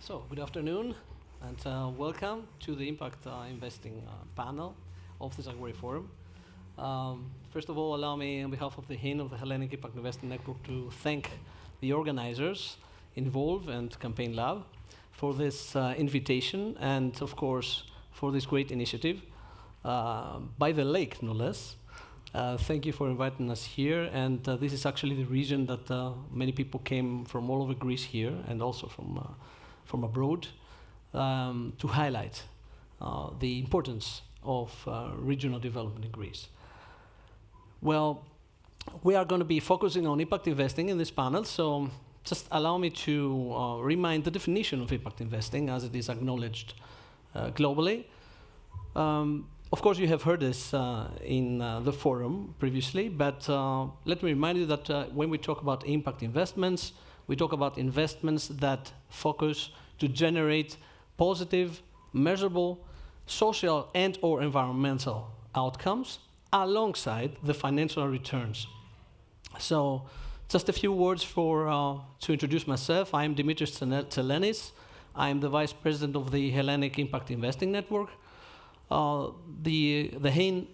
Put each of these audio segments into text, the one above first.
So, good afternoon, and welcome to the Impact Investing panel of the Zagori Forum. First of all, allow me, on behalf of the HIN of the Hellenic Impact Investing Network, to thank the organizers, Involve and Campaign Lab, for this invitation and, of course, for this great initiative by the lake, no less. Thank you for inviting us here, and this is actually the reason that many people came from all over Greece here, and also from abroad, to highlight the importance of regional development in Greece. Well, we are going to be focusing on impact investing in this panel, so just allow me to remind the definition of impact investing as it is acknowledged globally. Of course, you have heard this in the forum previously, but let me remind you that when we talk about impact investments, we talk about investments that focus to generate positive, measurable, social and/or environmental outcomes alongside the financial returns. So, just a few words to introduce myself. I am Dimitris Tselenis. I am the Vice President of the Hellenic Impact Investing Network. The HIN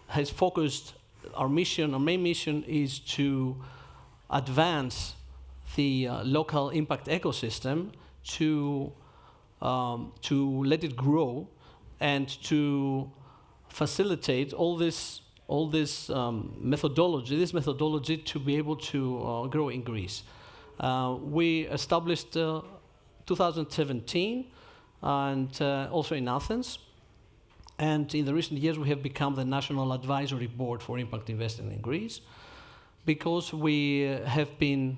has focused, our main mission is to advance the local impact ecosystem, to let it grow and to facilitate this methodology to be able to grow in Greece. We established 2017 and also in Athens. And in the recent years, we have become the National Advisory Board for Impact Investing in Greece, because we have been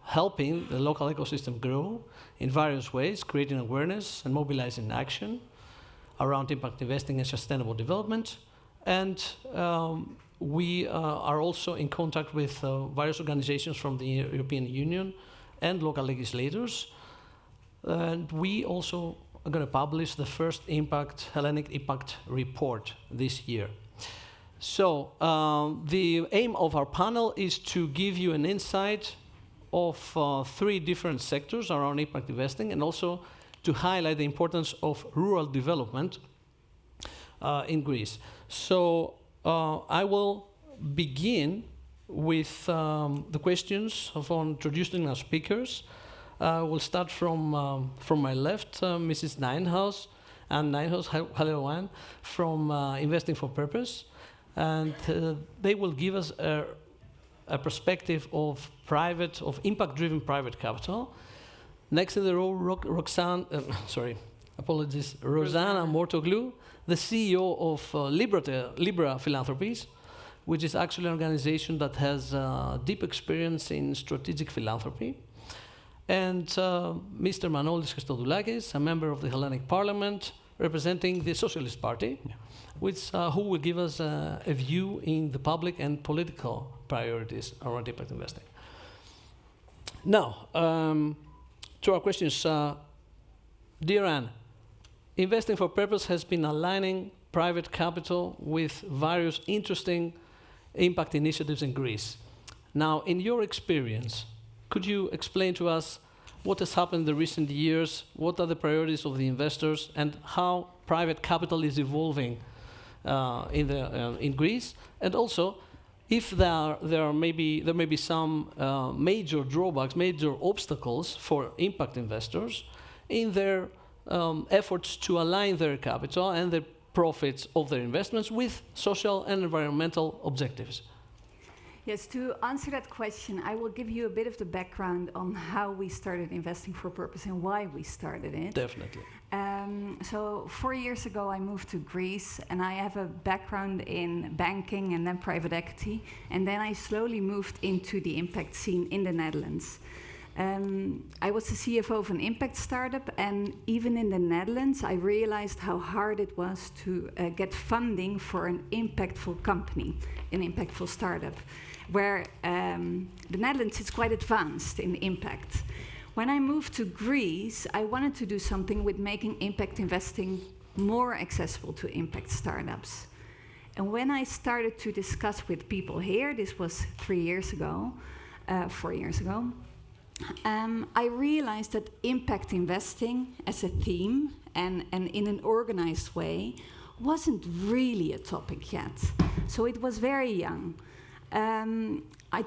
helping the local ecosystem grow in various ways, creating awareness and mobilizing action around impact investing and sustainable development. And we are also in contact with various organizations from the European Union and local legislators. And we also are going to publish the first Hellenic Impact Report this year. So the aim of our panel is to give you an insight of three different sectors around impact investing, and also to highlight the importance of rural development in Greece. So I will begin with the questions on introducing our speakers. We'll start from my left, Mrs. Nijenhuis, and Nijenhuis, hello, Anne, from Investing for Purpose. And they will give us a perspective of impact-driven private capital. Next in the row, Rosanna Mortoglou, the CEO of Libra Philanthropies, which is actually an organization that has deep experience in strategic philanthropy. And Mr. Manolis Christodoulakis, a member of the Hellenic Parliament, representing the Socialist Party, who will give us a view in the public and political priorities around impact investing. Now, to our questions. Dear Anne, Investing for Purpose has been aligning private capital with various interesting impact initiatives in Greece. Now, in your experience, could you explain to us what has happened in the recent years, what are the priorities of the investors, and how private capital is evolving in Greece? And also, if there may be some major drawbacks, major obstacles for impact investors in their efforts to align their capital and the profits of their investments with social and environmental objectives. Yes, to answer that question, I will give you a bit of the background on how we started Investing for Purpose and why we started it. Definitely. So 4 years ago, I moved to Greece, and I have a background in banking and then private equity. And then I slowly moved into the impact scene in the Netherlands. I was the CFO of an impact startup, and even in the Netherlands, I realized how hard it was to get funding for an impactful company, an impactful startup, where the Netherlands is quite advanced in impact. When I moved to Greece, I wanted to do something with making impact investing more accessible to impact startups. And when I started to discuss with people here, this was 4 years ago, I realized that impact investing as a theme and in an organized way wasn't really a topic yet. So it was very young. I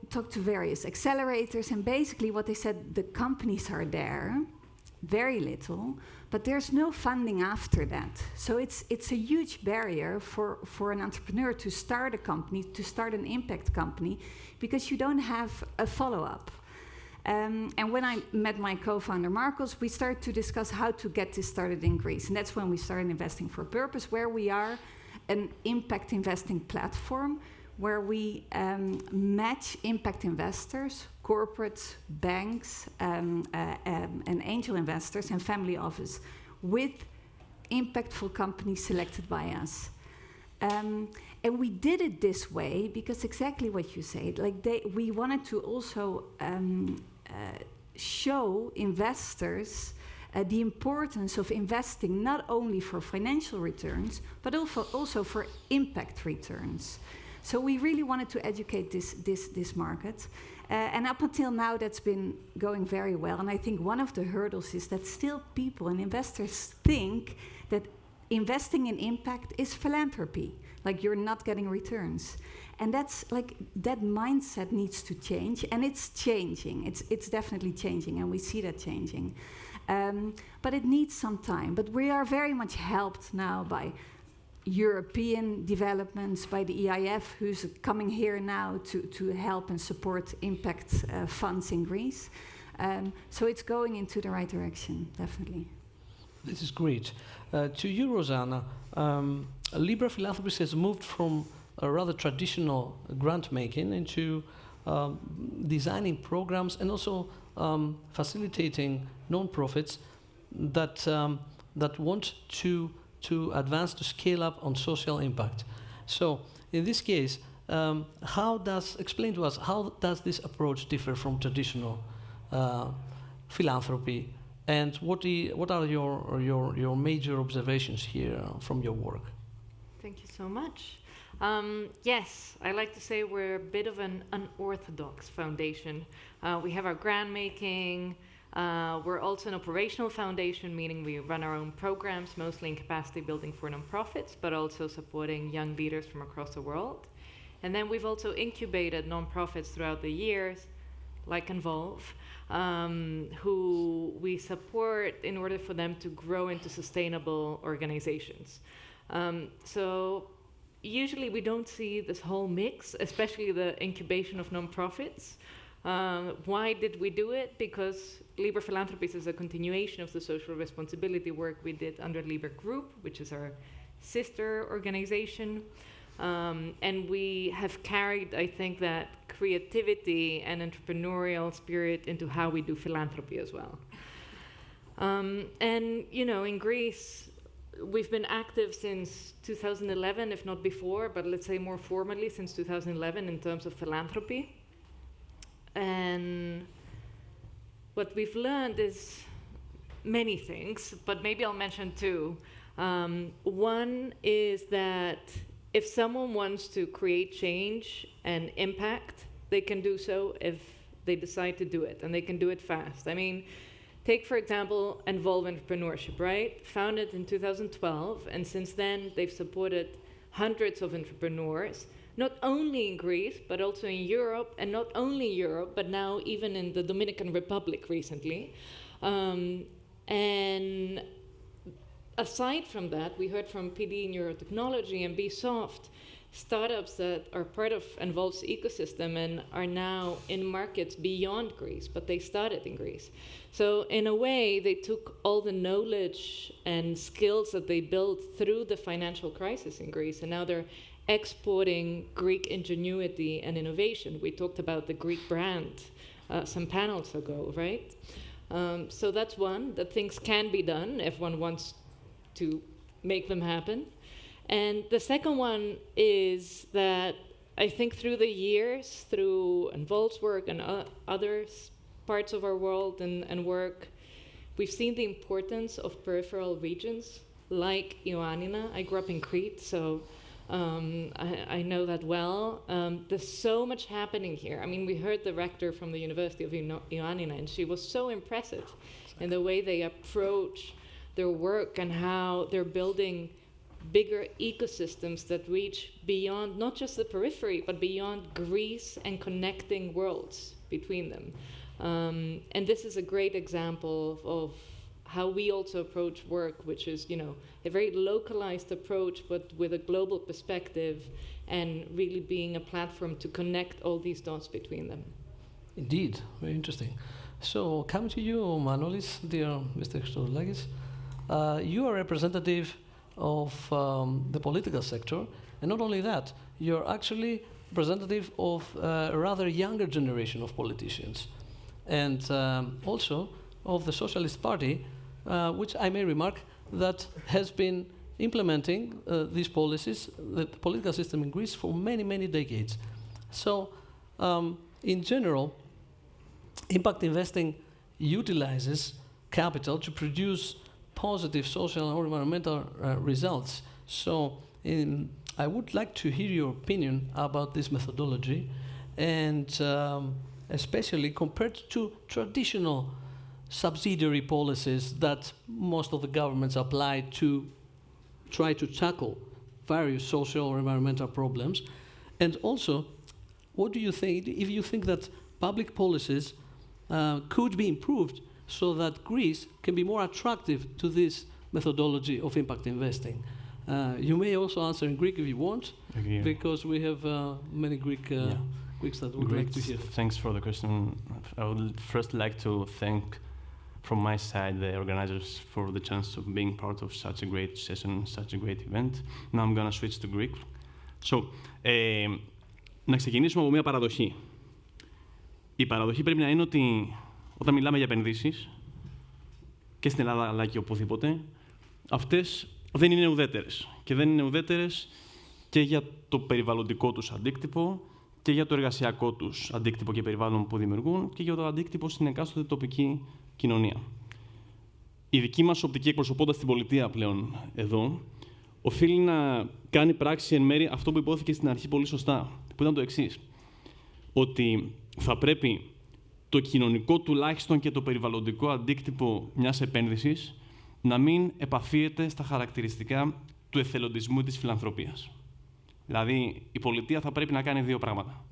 talked to various accelerators, and basically what they said, the companies are there, very little, but there's no funding after that. So it's a huge barrier for an entrepreneur to start a company, to start an impact company, because you don't have a follow-up. And when I met my co-founder Marcos, we started to discuss how to get this started in Greece. And that's when we started Investing for Purpose, where we are an impact investing platform, where we match impact investors, corporates, banks, and angel investors and family office with impactful companies selected by us. And we did it this way because exactly what you said, we wanted to also show investors the importance of investing not only for financial returns, but also for impact returns. So we really wanted to educate this market. And up until now, that's been going very well. And I think one of the hurdles is that still people and investors think that investing in impact is philanthropy, like you're not getting returns. And that's that mindset needs to change, and it's changing. It's definitely changing, and we see that changing. But it needs some time. But we are very much helped now by European developments, by the EIF, who's coming here now to help and support impact funds in Greece. So it's going into the right direction, definitely. This is great. To you, Rosanna, Libra Philanthropies has moved from a rather traditional grant making into designing programs and also facilitating non-profits that want to advance, to scale up on social impact. So in this case, explain to us, how does this approach differ from traditional philanthropy, and what are your major observations here from your work? Thank you so much. Yes, I like to say we're a bit of an unorthodox foundation. We have our grant making. We're also an operational foundation, meaning we run our own programs, mostly in capacity building for nonprofits, but also supporting young leaders from across the world. And then we've also incubated nonprofits throughout the years, like Involve, who we support in order for them to grow into sustainable organizations. So usually we don't see this whole mix, especially the incubation of nonprofits. Why did we do it? Because Libra Philanthropies is a continuation of the social responsibility work we did under Libra Group, which is our sister organization. And we have carried, I think, that creativity and entrepreneurial spirit into how we do philanthropy as well. And, in Greece, we've been active since 2011, if not before, but let's say more formally since 2011 in terms of philanthropy. And what we've learned is many things, but maybe I'll mention two. One is that if someone wants to create change and impact, they can do so if they decide to do it, and they can do it fast. I mean, take, for example, Involve Entrepreneurship, right? Founded in 2012, and since then they've supported hundreds of entrepreneurs, not only in Greece, but also in Europe, and not only Europe, but now even in the Dominican Republic recently. And aside from that, we heard from PD Neurotechnology and BSoft, startups that are part of Involve's ecosystem and are now in markets beyond Greece, but they started in Greece. So in a way, they took all the knowledge and skills that they built through the financial crisis in Greece, and now they're exporting Greek ingenuity and innovation. We talked about the Greek brand some panels ago, right? So that's one, that things can be done if one wants to make them happen. And the second one is that I think through the years, through Involve's work and other parts of our world and work, we've seen the importance of peripheral regions like Ioannina. I grew up in Crete, so I know that well. There's so much happening here. I mean, we heard the rector from the University of Ioannina, and she was so impressive in the way they approach their work and how they're building bigger ecosystems that reach beyond not just the periphery, but beyond Greece and connecting worlds between them. And this is a great example of how we also approach work, which is, a very localized approach, but with a global perspective, and really being a platform to connect all these dots between them. Indeed, very interesting. So, coming to you, Manolis, dear Mr. Christodoulakis, you are representative of the political sector, and not only that, you're actually representative of a rather younger generation of politicians, and also of the Socialist Party, which I may remark that has been implementing these policies, the political system in Greece, for many, many decades. So, in general, impact investing utilizes capital to produce positive social or environmental results. So, I would like to hear your opinion about this methodology, and especially compared to traditional subsidiary policies that most of the governments apply to try to tackle various social or environmental problems. And also, what do you think, if you think that public policies could be improved so that Greece can be more attractive to this methodology of impact investing? You may also answer in Greek if you want, because we have many Greeks that would like to hear. Thanks for the question. I would first like to thank from my side the organizers for the chance of being part of such a great session, such a great event. Now I'm going to switch to Greek. So, να ξεκινήσουμε από μια παραδοχή. Η παραδοχή πρέπει να είναι ότι όταν μιλάμε για επενδύσεις, και στην Ελλάδα αλλά και οπουδήποτε, αυτές δεν είναι ουδέτερες. Και δεν είναι ουδέτερες και για το περιβαλλοντικό τους αντίκτυπο, και για το εργασιακό τους αντίκτυπο και περιβάλλον που δημιουργούν, και για το αντίκτυπο στην εκάστοτε τοπική κοινωνία. Η δική μας οπτική, εκπροσωπώντας την πολιτεία πλέον εδώ, οφείλει να κάνει πράξη εν μέρει αυτό που υπόθηκε στην αρχή πολύ σωστά, που ήταν το εξής. Ότι θα πρέπει το κοινωνικό τουλάχιστον και το περιβαλλοντικό αντίκτυπο μιας επένδυσης να μην επαφίεται στα χαρακτηριστικά του εθελοντισμού της φιλανθρωπίας. Δηλαδή, η πολιτεία θα πρέπει να κάνει δύο πράγματα.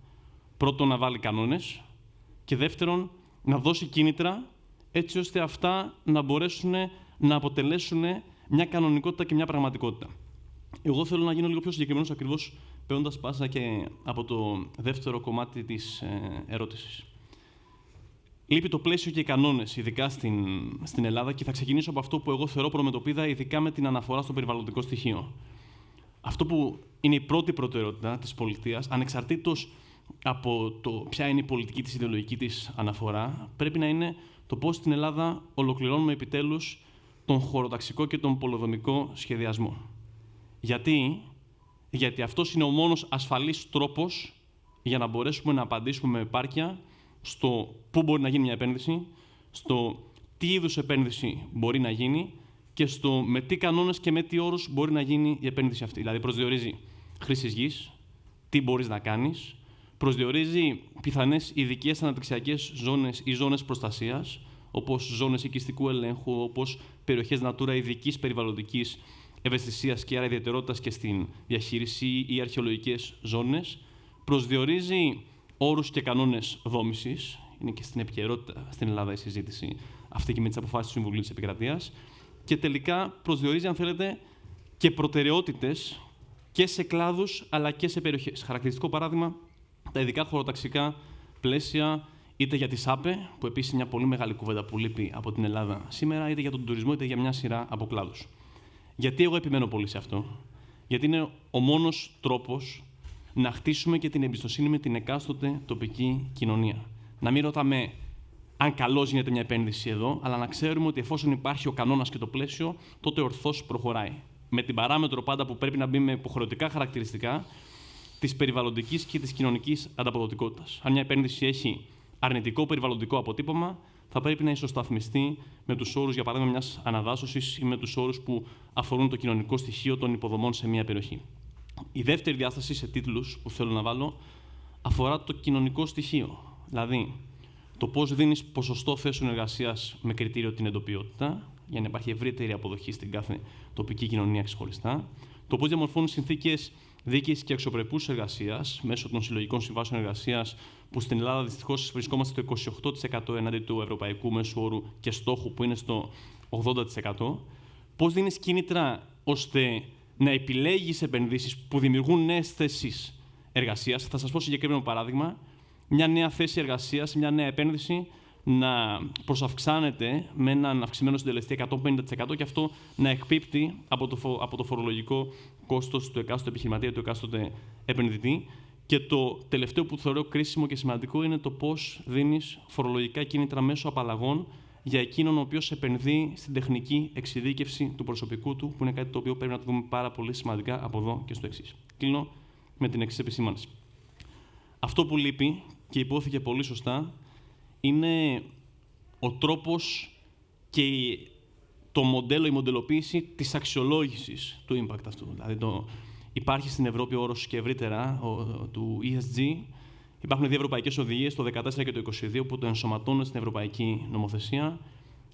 Πρώτον, να βάλει κανόνες, και δεύτερον, να δώσει κίνητρα, έτσι ώστε αυτά να μπορέσουν να αποτελέσουν μια κανονικότητα και μια πραγματικότητα. Εγώ θέλω να γίνω λίγο πιο συγκεκριμένος, ακριβώς παίρνοντας πάσα και από το δεύτερο κομμάτι της ερώτησης. Λείπει το πλαίσιο και οι κανόνες, ειδικά στην Ελλάδα, και θα ξεκινήσω από αυτό που εγώ θεωρώ προμετωπίδα, ειδικά με την αναφορά στο περιβαλλοντικό στοιχείο. Αυτό που είναι η πρώτη προτεραιότητα της πολιτείας, ανεξαρτήτως από το ποια είναι η πολιτική της, ιδεολογική της αναφορά, πρέπει να είναι το πώς στην Ελλάδα ολοκληρώνουμε επιτέλους τον χωροταξικό και τον πολεοδομικό σχεδιασμό. Γιατί αυτός είναι ο μόνος ασφαλής τρόπος για να μπορέσουμε να απαντήσουμε με επάρκεια στο πού μπορεί να γίνει μια επένδυση, στο τι είδους επένδυση μπορεί να γίνει και στο με τι κανόνες και με τι όρους μπορεί να γίνει η επένδυση αυτή. Δηλαδή, προσδιορίζει χρήσης γης, τι μπορείς να κάνεις, προσδιορίζει πιθανές ειδικές αναπτυξιακές ζώνες ή ζώνες προστασίας, όπως ζώνες οικιστικού ελέγχου, όπως περιοχές Natura ειδικής περιβαλλοντικής ευαισθησίας και άρα ιδιαιτερότητας και στην διαχείριση, ή αρχαιολογικές ζώνες, προσδιορίζει όρους και κανόνες δόμησης. Είναι και στην επικαιρότητα στην Ελλάδα η συζήτηση αυτή και με τις αποφάσεις του Συμβουλίου της Επικρατείας. Και τελικά προσδιορίζει, αν θέλετε, και προτεραιότητες και σε κλάδους αλλά και σε περιοχές. Χαρακτηριστικό παράδειγμα, τα ειδικά χωροταξικά πλαίσια, είτε για τη ΣΑΠΕ, που επίσης είναι μια πολύ μεγάλη κουβέντα που λείπει από την Ελλάδα σήμερα, είτε για τον τουρισμό, είτε για μια σειρά από κλάδους. Γιατί εγώ επιμένω πολύ σε αυτό? Γιατί είναι ο μόνος τρόπος να χτίσουμε και την εμπιστοσύνη με την εκάστοτε τοπική κοινωνία. Να μην ρωτάμε αν καλώς γίνεται μια επένδυση εδώ, αλλά να ξέρουμε ότι εφόσον υπάρχει ο κανόνας και το πλαίσιο, τότε ορθώς προχωράει. Με την παράμετρο πάντα που πρέπει να μπει με υποχρεωτικά χαρακτηριστικά της περιβαλλοντικής και της κοινωνικής ανταποδοτικότητας. Αν μια επένδυση έχει αρνητικό περιβαλλοντικό αποτύπωμα, θα πρέπει να ισοσταθμιστεί με τους όρους, για παράδειγμα, μιας αναδάσωσης ή με τους όρους που αφορούν το κοινωνικό στοιχείο των υποδομών σε μια περιοχή. Η δεύτερη διάσταση σε τίτλους που θέλω να βάλω αφορά το κοινωνικό στοιχείο. Δηλαδή, το πώς δίνεις ποσοστό θέσεων εργασίας με κριτήριο την εντοπιότητα, για να υπάρχει ευρύτερη αποδοχή στην κάθε τοπική κοινωνία ξεχωριστά. Το πώς διαμορφώνεις συνθήκες δίκαιης και αξιοπρεπούς εργασίας μέσω των συλλογικών συμβάσεων εργασίας, που στην Ελλάδα δυστυχώς βρισκόμαστε στο 28% εναντί του ευρωπαϊκού μέσου όρου και στόχου που είναι στο 80%. Πώς δίνεις κίνητρα ώστε να επιλέγεις επενδύσεις που δημιουργούν νέες θέσεις εργασίας. Θα σας πω συγκεκριμένο παράδειγμα. Μια νέα θέση εργασίας, μια νέα επένδυση να προσαυξάνεται με έναν αυξημένο συντελεστή 150% και αυτό να εκπίπτει από το φορολογικό κόστος του εκάστοτε επιχειρηματία, του εκάστοτε επενδυτή. Και το τελευταίο που θεωρώ κρίσιμο και σημαντικό είναι το πώς δίνεις φορολογικά κίνητρα μέσω απαλλαγών για εκείνον ο οποίος επενδύει στην τεχνική εξειδίκευση του προσωπικού του, που είναι κάτι το οποίο πρέπει να το δούμε πάρα πολύ σημαντικά από εδώ και στο εξής. Κλείνω με την εξής επισήμανση. Αυτό που λείπει, και υπόθηκε πολύ σωστά, είναι ο τρόπος και το μοντέλο, η μοντελοποίηση της αξιολόγησης του impact αυτού. Δηλαδή, υπάρχει στην Ευρώπη ο όρος και ευρύτερα του ESG. Υπάρχουν δύο ευρωπαϊκές οδηγίες, το 2014 και το 2022, που το ενσωματώνουν στην ευρωπαϊκή νομοθεσία.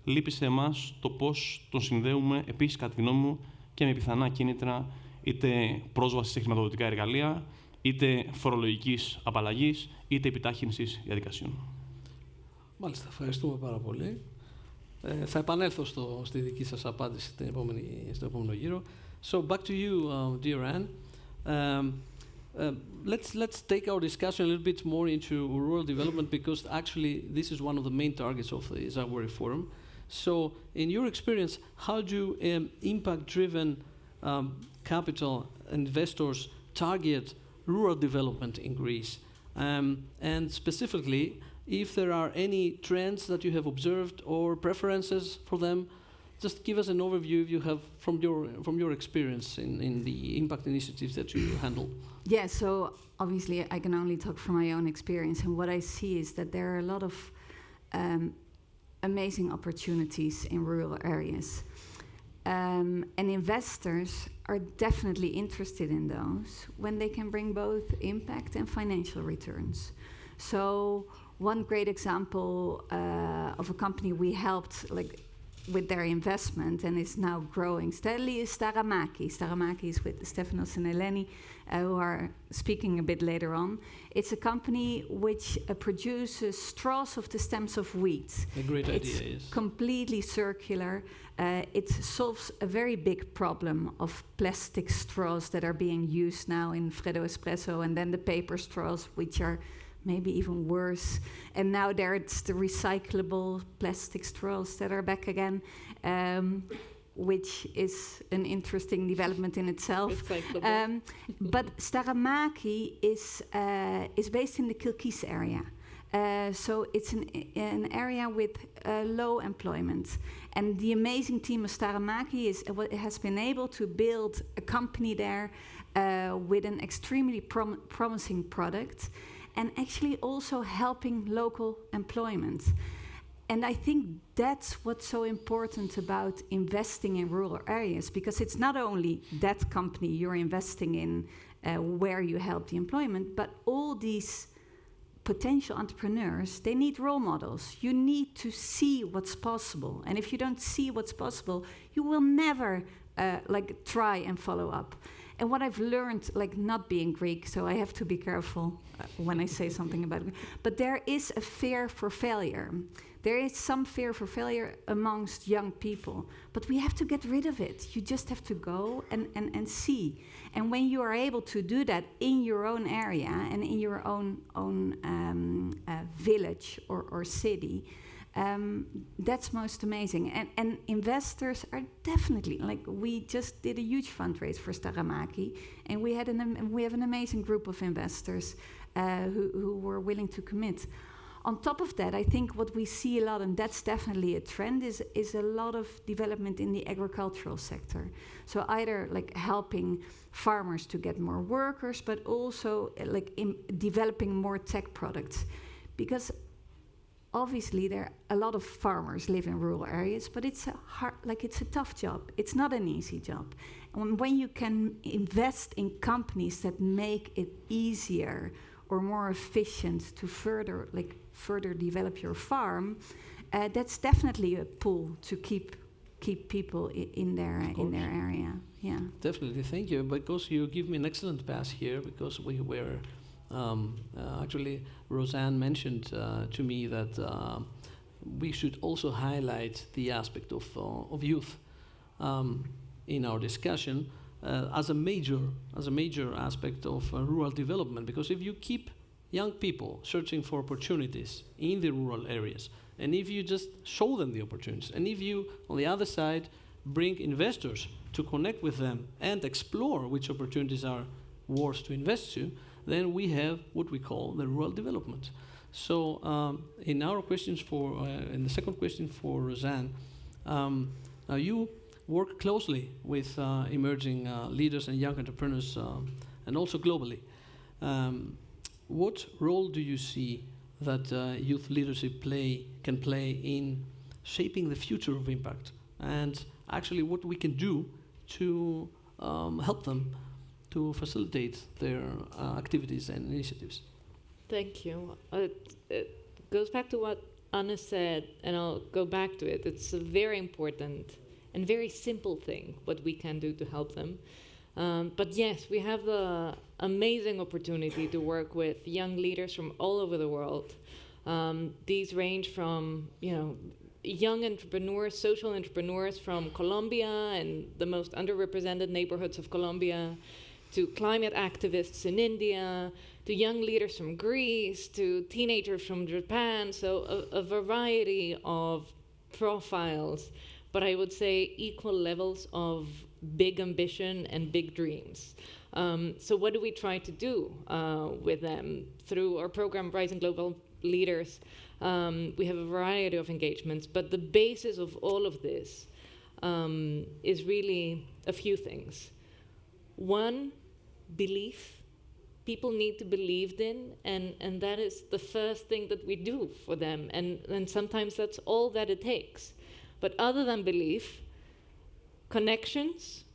Λείπει σε εμάς το πώς τον συνδέουμε, επίσης, κατά τη γνώμη μου, και με πιθανά κίνητρα, είτε πρόσβαση σε χρηματοδοτικά εργαλεία, είτε φορολογικής απαλλαγής, είτε επιτάχυνσης διαδικασιών. Μάλιστα, ευχαριστούμε πάρα πολύ. Θα επανέλθω στη δική σας απάντηση στο επόμενο γύρο. So back to you, dear Anne. Let's take our discussion a little bit more into rural development, because actually this is one of the main targets of the Zagori Forum. So in your experience, how do impact-driven capital investors target rural development in Greece? And specifically, if there are any trends that you have observed or preferences for them, just give us an overview if you have from your experience in the impact initiatives that you handle. Yeah, so obviously I can only talk from my own experience, and what I see is that there are a lot of amazing opportunities in rural areas. And investors are definitely interested in those when they can bring both impact and financial returns. So one great example of a company we helped with their investment and is now growing steadily is Staramaki. Staramaki is with Stefanos and Hellenic, who are speaking a bit later on. It's a company which produces straws of the stems of wheat. A great idea, yes. Completely circular. It solves a very big problem of plastic straws that are being used now in Freddo Espresso, and then the paper straws, which are maybe even worse. And now there's the recyclable plastic straws that are back again, which is an interesting development in itself. But Staramaki is based in the Kilkis area. So it's an area with low employment. And the amazing team of Staramaki has been able to build a company there with an extremely promising product, and actually also helping local employment. And I think that's what's so important about investing in rural areas, because it's not only that company you're investing in where you help the employment, but all these potential entrepreneurs, they need role models. You need to see what's possible. And if you don't see what's possible, you will never try and follow up. And what I've learned, not being Greek, so I have to be careful when I say something about it, but there is a fear for failure. There is some fear for failure amongst young people, but we have to get rid of it. You just have to go and see. And when you are able to do that in your own area and in your own village or city, that's most amazing. And investors are definitely, we just did a huge fundraise for Staramaki, and we have an amazing group of investors who were willing to commit. On top of that, I think what we see a lot, and that's definitely a trend, is a lot of development in the agricultural sector. So either helping farmers to get more workers, but also in developing more tech products. Because obviously there a lot of farmers live in rural areas, but it's a tough job. It's not an easy job. And when you can invest in companies that make it easier or more efficient to further develop your farm, that's definitely a pull to keep people in their area. Yeah. Definitely, thank you. Because you give me an excellent pass here, because we were actually Rosanna mentioned to me that we should also highlight the aspect of youth in our discussion as a major aspect of rural development. Because if you keep young people searching for opportunities in the rural areas, and if you just show them the opportunities, and if you, on the other side, bring investors to connect with them and explore which opportunities are worth to invest to, then we have what we call the rural development. So in our questions in the second question for Rosanna, you work closely with emerging leaders and young entrepreneurs, and also globally. What role do you see that youth leadership can play in shaping the future of impact, and actually what we can do to help them to facilitate their activities and initiatives? Thank you. It goes back to what Anna said, and I'll go back to it. It's a very important and very simple thing what we can do to help them. But yes, we have the amazing opportunity to work with young leaders from all over the world. These range from, young entrepreneurs, social entrepreneurs from Colombia and the most underrepresented neighborhoods of Colombia, to climate activists in India, to young leaders from Greece, to teenagers from Japan. So a variety of profiles, but I would say equal levels of big ambition and big dreams. So what do we try to do with them? Through our program, Rising Global Leaders, we have a variety of engagements, but the basis of all of this is really a few things. One, belief. People need to believe in, and that is the first thing that we do for them, and sometimes that's all that it takes. But other than belief, connections,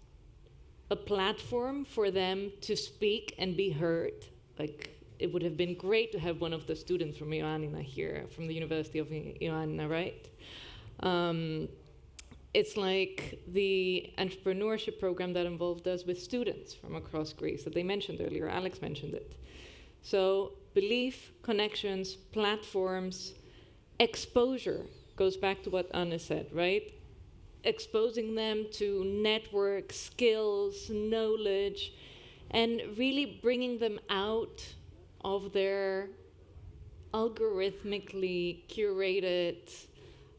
a platform for them to speak and be heard. Like, it would have been great to have one of the students from Ioannina here, from the University of Ioannina, right? It's like the entrepreneurship program that involved us with students from across Greece that they mentioned earlier. Alex mentioned it. So belief, connections, platforms, exposure goes back to what Anna said, right? Exposing them to network, skills, knowledge, and really bringing them out of their algorithmically curated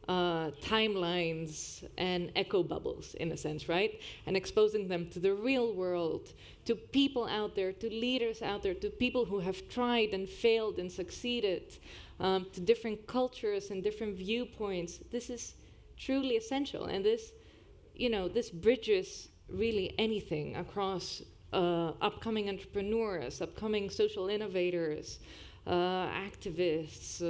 timelines and echo bubbles, in a sense, right? And exposing them to the real world, to people out there, to leaders out there, to people who have tried and failed and succeeded, to different cultures and different viewpoints. This is truly essential, and this bridges really anything across upcoming entrepreneurs, upcoming social innovators, activists,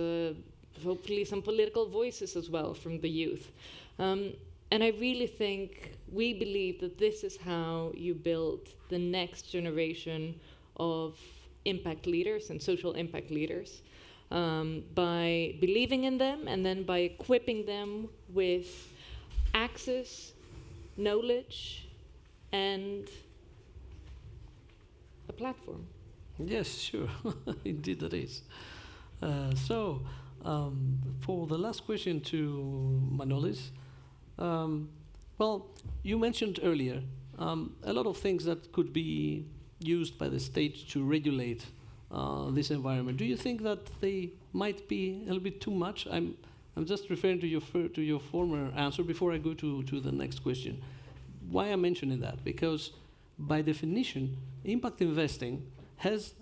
hopefully some political voices as well from the youth. And I really think, we believe that this is how you build the next generation of impact leaders and social impact leaders, by believing in them and then by equipping them with access, knowledge, and a platform. Yes, sure. Indeed it is. So, for the last question to Manolis, well, you mentioned earlier a lot of things that could be used by the state to regulate this environment. Do you think that they might be a little bit too much? I'm just referring to your former answer before I go to the next question. Why I'm mentioning that? Because by definition, impact investing has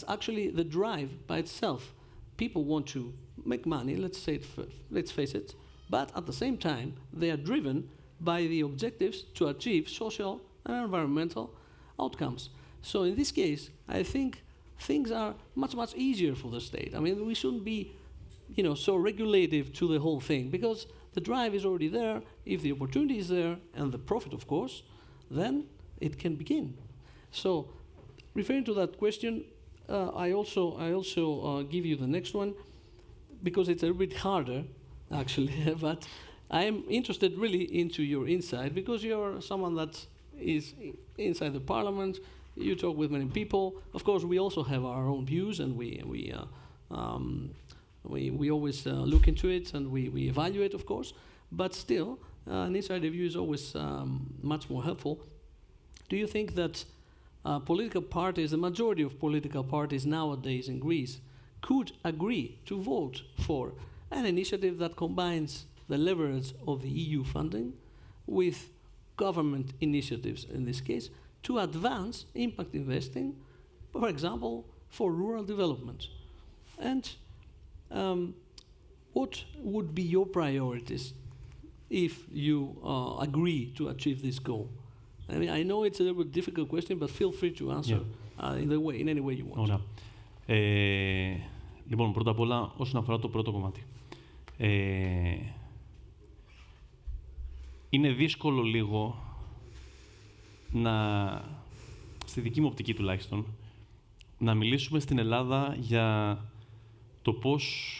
actually the drive by itself. People want to make money, let's face it, but at the same time, they are driven by the objectives to achieve social and environmental outcomes. So in this case, I think things are much, much easier for the state. I mean, we shouldn't be, so regulative to the whole thing, because the drive is already there. If the opportunity is there, and the profit, of course, then it can begin. So, referring to that question, I also give you the next one, because it's a little bit harder, actually, but I am interested really into your insight, because you're someone that is inside the parliament. You talk with many people. Of course, we also have our own views, and we always look into it, and we evaluate, of course. But still, an insider view is always much more helpful. Do you think that political parties, the majority of political parties nowadays in Greece, could agree to vote for an initiative that combines the leverage of the EU funding with government initiatives, in this case, to advance impact investing, for example, for rural development? And what would be your priorities if you agree to achieve this goal? I mean, I know it's a little bit difficult question, but feel free to answer in any way you want. Ωραία. Λοιπόν, πρώτα απ' όλα, όσον αφορά το πρώτο κομμάτι. Είναι δύσκολο λίγο στη δική μου οπτική τουλάχιστον, να μιλήσουμε στην Ελλάδα για το πώς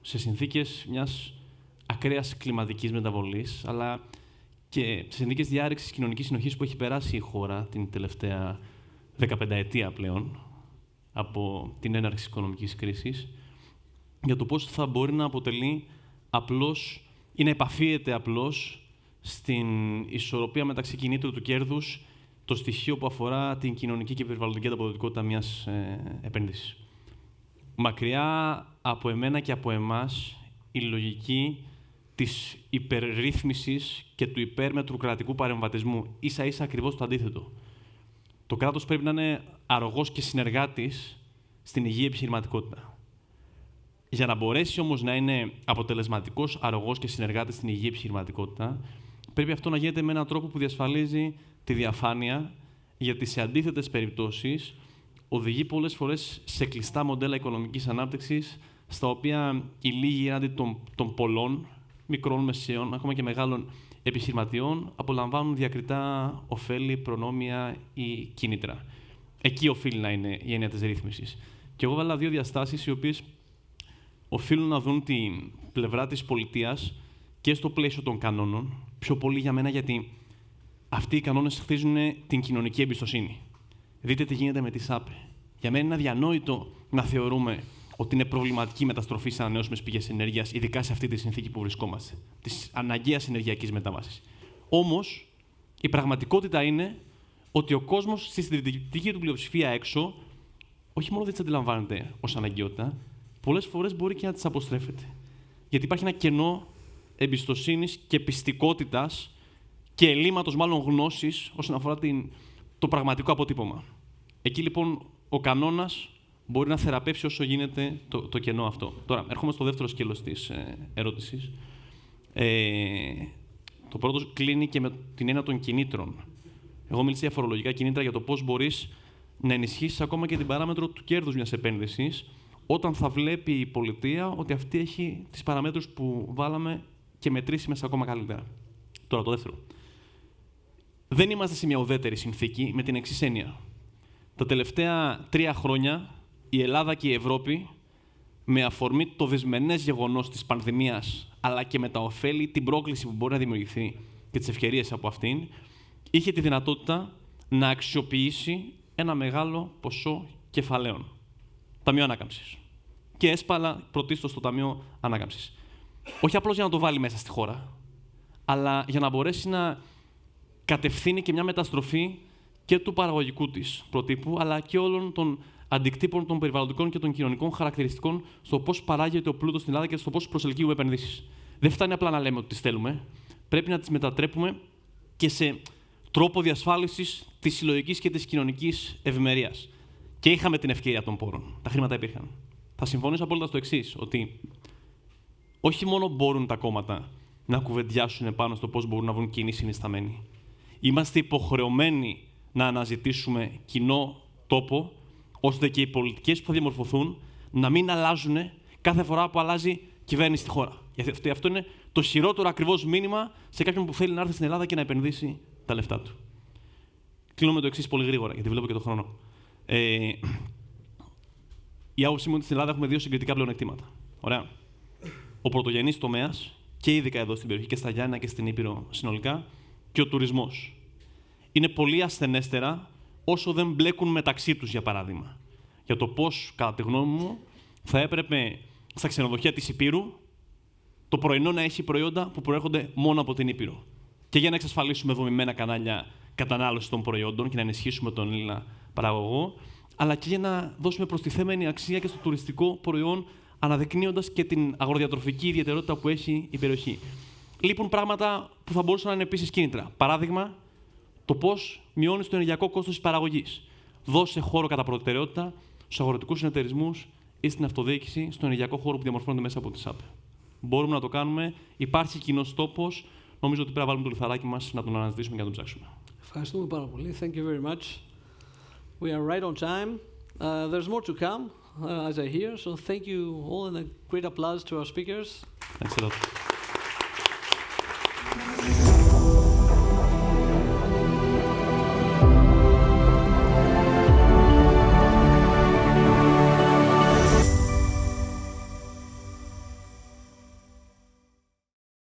σε συνθήκες μιας ακραίας κλιματικής μεταβολής, αλλά και σε συνθήκες διάρρηξης κοινωνικής συνοχής που έχει περάσει η χώρα την τελευταία 15 ετία πλέον, από την έναρξη της οικονομικής κρίσης, για το πώς θα μπορεί να αποτελεί απλώς ή να επαφίεται απλώς στην ισορροπία μεταξύ κινήτρου του κέρδους, το στοιχείο που αφορά την κοινωνική και περιβαλλοντική ανταποδοτικότητα μιας επένδυσης. Μακριά από εμένα και από εμάς η λογική της υπερρύθμισης και του υπέρμετρου κρατικού παρεμβατισμού. Ίσα-ίσα ακριβώς το αντίθετο. Το κράτος πρέπει να είναι αρρωγός και συνεργάτης στην υγιή επιχειρηματικότητα. Για να μπορέσει όμως να είναι αποτελεσματικός αρρωγός και συνεργάτης στην υγιή επιχειρηματικότητα, πρέπει αυτό να γίνεται με έναν τρόπο που διασφαλίζει τη διαφάνεια, γιατί σε αντίθετες περιπτώσεις οδηγεί πολλές φορές σε κλειστά μοντέλα οικονομικής ανάπτυξης, στα οποία οι λίγοι έναντι των πολλών, μικρών, μεσαίων, ακόμα και μεγάλων επιχειρηματιών, απολαμβάνουν διακριτά ωφέλη, προνόμια ή κίνητρα. Εκεί οφείλει να είναι η έννοια της ρύθμισης. Και εγώ βάλα δύο διαστάσεις, οι οποίες οφείλουν να δουν την πλευρά της πολιτείας και στο πλαίσιο των κανόνων, πιο πολύ για μένα, γιατί αυτοί οι κανόνες χτίζουν την κοινωνική εμπιστοσύνη. Δείτε τι γίνεται με τη ΣΑΠΕ. Για μένα είναι αδιανόητο να θεωρούμε ότι είναι προβληματική η μεταστροφή σε ανανεώσιμες πηγές ενέργειας, ειδικά σε αυτή τη συνθήκη που βρισκόμαστε, της αναγκαίας ενεργειακής μετάβασης. Όμως, η πραγματικότητα είναι ότι ο κόσμος στη συντηρητική του πλειοψηφία έξω, όχι μόνο δεν τις αντιλαμβάνεται ως αναγκαιότητα, πολλές φορές μπορεί και να τις αποστρέφεται. Γιατί υπάρχει ένα κενό εμπιστοσύνης και πιστικότητας και ελλείμματος μάλλον γνώσης όσον αφορά το πραγματικό αποτύπωμα. Εκεί λοιπόν ο κανόνας μπορεί να θεραπεύσει όσο γίνεται το κενό αυτό. Τώρα, έρχομαι στο δεύτερο σκέλος της ερώτησης. Το πρώτο κλείνει και με την έννοια των κινήτρων. Εγώ μίλησα για φορολογικά κινήτρα, για το πώς μπορείς να ενισχύσεις ακόμα και την παράμετρο του κέρδους μιας επένδυσης, όταν θα βλέπει η πολιτεία ότι αυτή έχει τις παραμέτρους που βάλαμε και μετρήσιμες ακόμα καλύτερα. Τώρα, το δεύτερο. Δεν είμαστε σε μια ουδέτερη συνθήκη με την εξής έννοια. Τα τελευταία 3 χρόνια η Ελλάδα και η Ευρώπη, με αφορμή το δυσμενές γεγονός της πανδημίας, αλλά και με τα ωφέλη, την πρόκληση που μπορεί να δημιουργηθεί και τις ευκαιρίες από αυτήν, είχε τη δυνατότητα να αξιοποιήσει ένα μεγάλο ποσό κεφαλαίων. Ταμείο Ανάκαμψης. Και έσπαλα πρωτίστως το Ταμείο Ανάκαμψης. Όχι απλώς για να το βάλει μέσα στη χώρα, αλλά για να μπορέσει να κατευθύνει και μια μεταστροφή και του παραγωγικού της προτύπου, αλλά και όλων των αντικτύπων των περιβαλλοντικών και των κοινωνικών χαρακτηριστικών στο πώς παράγεται ο πλούτος στην Ελλάδα και στο πώς προσελκύουμε επενδύσεις. Δεν φτάνει απλά να λέμε ότι τις θέλουμε. Πρέπει να τις μετατρέπουμε και σε τρόπο διασφάλισης της συλλογικής και της κοινωνικής ευημερίας. Και είχαμε την ευκαιρία των πόρων. Τα χρήματα υπήρχαν. Θα συμφωνήσω απόλυτα στο εξής, ότι όχι μόνο μπορούν τα κόμματα να κουβεντιάσουν πάνω στο πώς μπορούν να βρουν κοινή συνισταμένη. Είμαστε υποχρεωμένοι να αναζητήσουμε κοινό τόπο, ώστε και οι πολιτικές που θα διαμορφωθούν να μην αλλάζουν κάθε φορά που αλλάζει κυβέρνηση στη χώρα. Γιατί αυτό είναι το χειρότερο ακριβώς μήνυμα σε κάποιον που θέλει να έρθει στην Ελλάδα και να επενδύσει τα λεφτά του. Κλείνω με το εξής πολύ γρήγορα, γιατί βλέπω και τον χρόνο. Η άποψή μου είναι ότι στην Ελλάδα έχουμε δύο συγκριτικά πλεονεκτήματα. Ωραία. Ο πρωτογενής τομέας, και ειδικά εδώ στην περιοχή και στα Γιάννενα και στην Ήπειρο συνολικά, και ο τουρισμός. Είναι πολύ ασθενέστερα όσο δεν μπλέκουν μεταξύ τους, για παράδειγμα. Για το πώς, κατά τη γνώμη μου, θα έπρεπε στα ξενοδοχεία της Υπήρου το πρωινό να έχει προϊόντα που προέρχονται μόνο από την Ήπειρο. Και για να εξασφαλίσουμε δομημένα κανάλια κατανάλωση των προϊόντων και να ενισχύσουμε τον Έλληνα παραγωγό, αλλά και για να δώσουμε προστιθέμενη αξία και στο τουριστικό προϊόν, αναδεικνύοντας και την αγροδιατροφική ιδιαιτερότητα που έχει η περιοχή. Λείπουν πράγματα που θα μπορούσαν να είναι επίσης κίνητρα. Παράδειγμα, το πώς μειώνεις το ενεργειακό κόστος της παραγωγής. Δώσε χώρο κατά προτεραιότητα στους αγροτικούς συνεταιρισμούς ή στην αυτοδιοίκηση, στον ενεργειακό χώρο που διαμορφώνεται μέσα από τη ΣΑΠ. Μπορούμε να το κάνουμε. Υπάρχει κοινός τόπος. Νομίζω ότι πρέπει να βάλουμε το λιθαράκι μας να τον αναζητήσουμε και να τον ψάξουμε. Ευχαριστούμε πάρα πολύ. Thank you very much. We are right on time. There's more to come, as I hear. So thank you all, and a great applause to our speakers. Thanks a lot.